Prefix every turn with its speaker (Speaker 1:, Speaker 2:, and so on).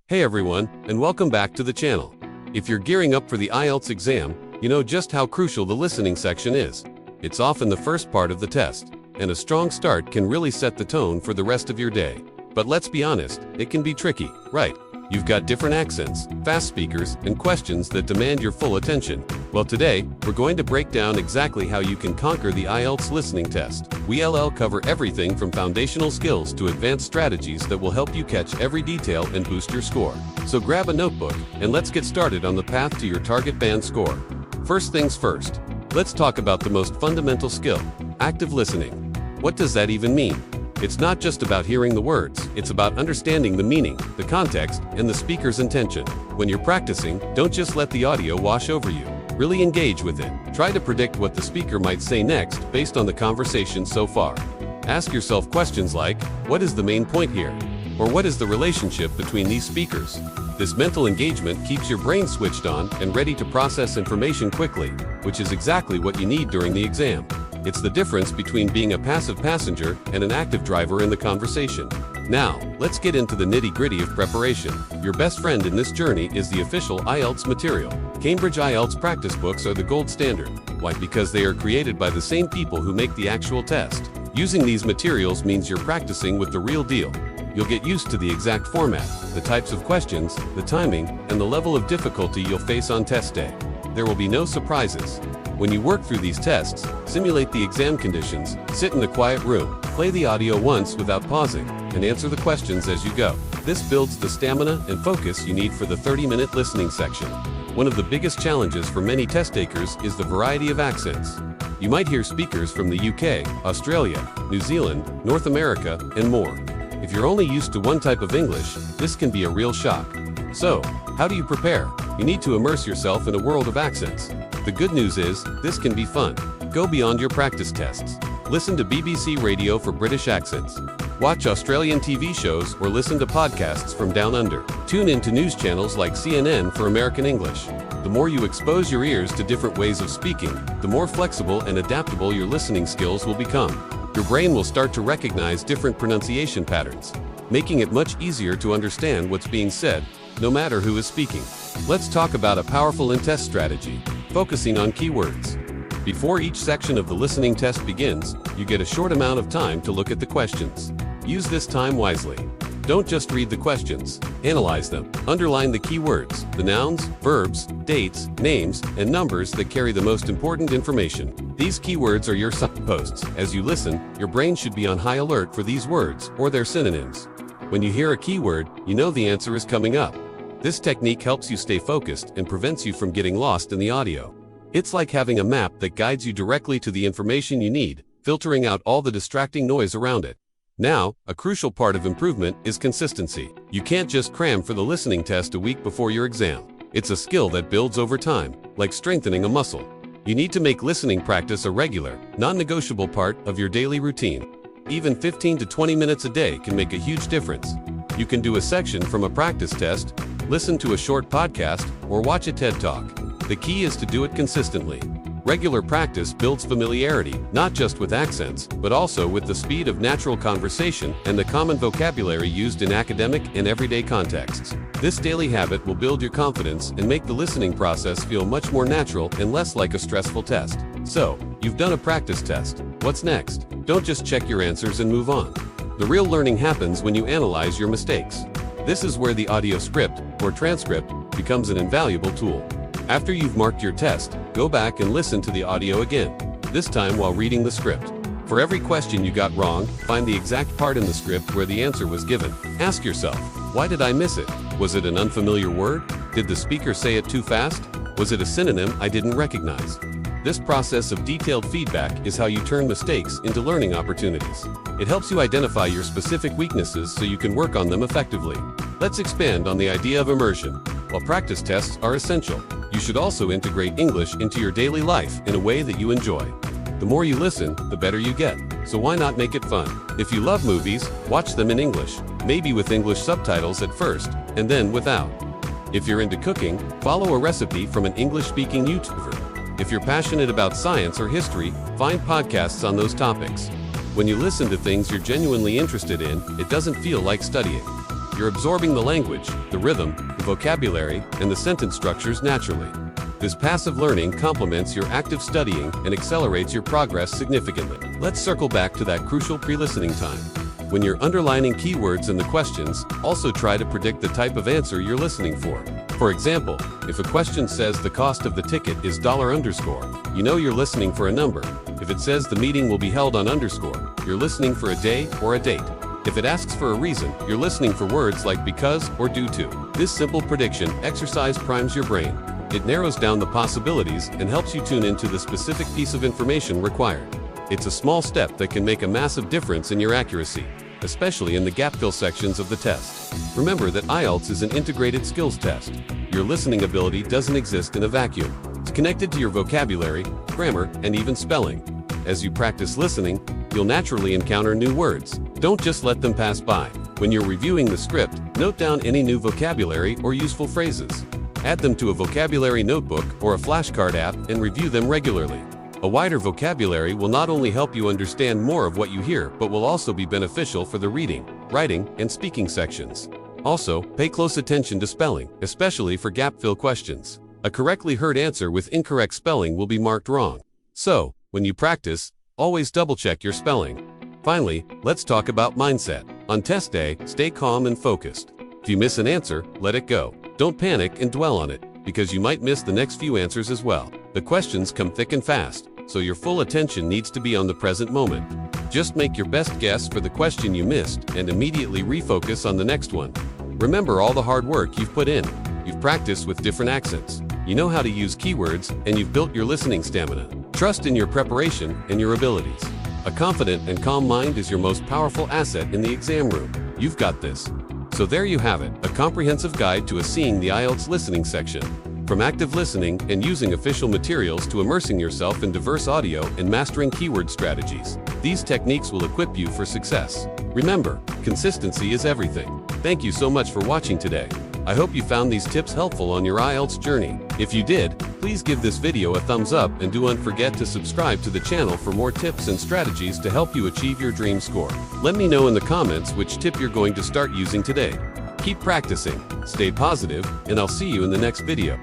Speaker 1: Hey everyone, and welcome back to the channel. If you're gearing up for the IELTS exam, you know just how crucial the listening section is. It's often the first part of the test, and a strong start can really set the tone for the rest of your day. But let's be honest, it can be tricky, right? You've got different accents, fast speakers, and questions that demand your full attention. Well, today, we're going to break down exactly how you can conquer the IELTS listening test. We'll cover everything from foundational skills to advanced strategies that will help you catch every detail and boost your score. So grab a notebook, and let's get started on the path to your target band score. First things first, let's talk about the most fundamental skill, active listening. What does that even mean? It's not just about hearing the words, it's about understanding the meaning, the context, and the speaker's intention. When you're practicing, don't just let the audio wash over you. Really engage with it. Try to predict what the speaker might say next based on the conversation so far. Ask yourself questions like, what is the main point here? Or what is the relationship between these speakers? This mental engagement keeps your brain switched on and ready to process information quickly, which is exactly what you need during the exam. It's the difference between being a passive passenger and an active driver in the conversation. Now, let's get into the nitty-gritty of preparation. Your best friend in this journey is the official IELTS material. Cambridge IELTS practice books are the gold standard. Why? Because they are created by the same people who make the actual test. Using these materials means you're practicing with the real deal. You'll get used to the exact format, the types of questions, the timing, and the level of difficulty you'll face on test day. There will be no surprises. When you work through these tests, simulate the exam conditions, sit in a quiet room, play the audio once without pausing, and answer the questions as you go. This builds the stamina and focus you need for the 30-minute listening section. One of the biggest challenges for many test takers is the variety of accents. You might hear speakers from the UK, Australia, New Zealand, North America, and more. If you're only used to one type of English, this can be a real shock. So, how do you prepare? You need to immerse yourself in a world of accents. The good news is, this can be fun. Go beyond your practice tests. Listen to BBC Radio for British accents. Watch Australian TV shows or listen to podcasts from down under. Tune into news channels like CNN for American English. The more you expose your ears to different ways of speaking, the more flexible and adaptable your listening skills will become. Your brain will start to recognize different pronunciation patterns, making it much easier to understand what's being said, no matter who is speaking. Let's talk about a powerful in-test strategy, focusing on keywords. Before each section of the listening test begins, you get a short amount of time to look at the questions. Use this time wisely. Don't just read the questions, analyze them. Underline the keywords, the nouns, verbs, dates, names, and numbers that carry the most important information. These keywords are your signposts. As you listen, your brain should be on high alert for these words or their synonyms. When you hear a keyword, you know the answer is coming up. This technique helps you stay focused and prevents you from getting lost in the audio. It's like having a map that guides you directly to the information you need, filtering out all the distracting noise around it. Now, a crucial part of improvement is consistency. You can't just cram for the listening test a week before your exam. It's a skill that builds over time, like strengthening a muscle. You need to make listening practice a regular, non-negotiable part of your daily routine. Even 15 to 20 minutes a day can make a huge difference. You can do a section from a practice test, listen to a short podcast, or watch a TED Talk. The key is to do it consistently. Regular practice builds familiarity, not just with accents, but also with the speed of natural conversation and the common vocabulary used in academic and everyday contexts. This daily habit will build your confidence and make the listening process feel much more natural and less like a stressful test. So, you've done a practice test. What's next? Don't just check your answers and move on. The real learning happens when you analyze your mistakes. This is where the audio script, or transcript, becomes an invaluable tool. After you've marked your test, go back and listen to the audio again, this time while reading the script. For every question you got wrong, find the exact part in the script where the answer was given. Ask yourself, why did I miss it? Was it an unfamiliar word? Did the speaker say it too fast? Was it a synonym I didn't recognize? This process of detailed feedback is how you turn mistakes into learning opportunities. It helps you identify your specific weaknesses so you can work on them effectively. Let's expand on the idea of immersion. While practice tests are essential, you should also integrate English into your daily life in a way that you enjoy. The more you listen, the better you get. So why not make it fun? If you love movies, watch them in English, maybe with English subtitles at first, and then without. If you're into cooking, follow a recipe from an English-speaking YouTuber. If you're passionate about science or history, find podcasts on those topics. When you listen to things you're genuinely interested in, it doesn't feel like studying. you're absorbing the language, the rhythm, the vocabulary, and the sentence structures naturally. This passive learning complements your active studying and accelerates your progress significantly. Let's circle back to that crucial pre-listening time. When you're underlining keywords in the questions, also try to predict the type of answer you're listening for. For example, if a question says the cost of the ticket is $_, you know you're listening for a number. If it says the meeting will be held on _, you're listening for a day or a date. If it asks for a reason, you're listening for words like because or due to. This simple prediction exercise primes your brain. It narrows down the possibilities and helps you tune into the specific piece of information required. It's a small step that can make a massive difference in your accuracy, especially in the gap-fill sections of the test. Remember that IELTS is an integrated skills test. Your listening ability doesn't exist in a vacuum. It's connected to your vocabulary, grammar, and even spelling. As you practice listening, you'll naturally encounter new words. Don't just let them pass by. When you're reviewing the script, note down any new vocabulary or useful phrases. Add them to a vocabulary notebook or a flashcard app and review them regularly. A wider vocabulary will not only help you understand more of what you hear, but will also be beneficial for the reading, writing, and speaking sections. Also, pay close attention to spelling, especially for gap-fill questions. A correctly heard answer with incorrect spelling will be marked wrong. So, when you practice, always double-check your spelling. Finally, let's talk about mindset. On test day, stay calm and focused. If you miss an answer, let it go. Don't panic and dwell on it, because you might miss the next few answers as well. The questions come thick and fast, so your full attention needs to be on the present moment. Just make your best guess for the question you missed and immediately refocus on the next one. Remember all the hard work you've put in. You've practiced with different accents. You know how to use keywords, and you've built your listening stamina. Trust in your preparation and your abilities. A confident and calm mind is your most powerful asset in the exam room. You've got this. So there you have it, a comprehensive guide to seeing the IELTS listening section. From active listening and using official materials to immersing yourself in diverse audio and mastering keyword strategies, these techniques will equip you for success. Remember, consistency is everything. Thank you so much for watching today. I hope you found these tips helpful on your IELTS journey. If you did, please give this video a thumbs up and don't forget to subscribe to the channel for more tips and strategies to help you achieve your dream score. Let me know in the comments which tip you're going to start using today. Keep practicing, stay positive, and I'll see you in the next video.